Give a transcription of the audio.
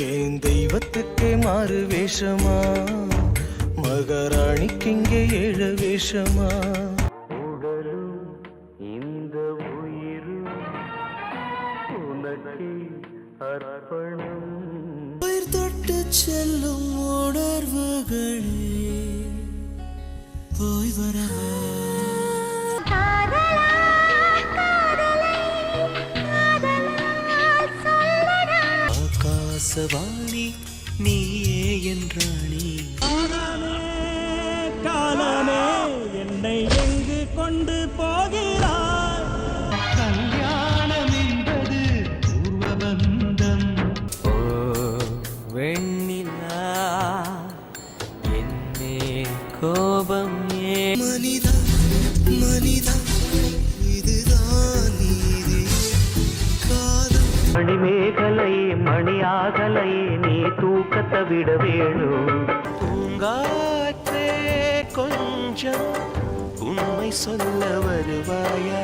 ஏன் தெய்வத்துக்கே மாறு வேஷமா, மகாராணிக்கு இங்கே ஏழு வேஷமா. உடலும் இந்த உயிரும் உனக்கே அர்ப்பணம். உயிர் தொட்டு செல்லும் உணர்வுகளே போய் வரவா. ஆகாசவாணி நீயே என்றாணி. காலமே என்னை எங்கு கொண்டு போகிறாய். கல்யாணம் என்பது பூர்வபந்தம். ஓ வெண்ணிலா என்னே கோபம் ஏ. மனிதா மனிதா இதுதான் நீதி காதல். மணிமேகலையே மணியாகலையே நீ தூக்கத்தை விட வேணும். பூங்காற்றே கொஞ்சம் உண்மை சொல்ல வருவாயா.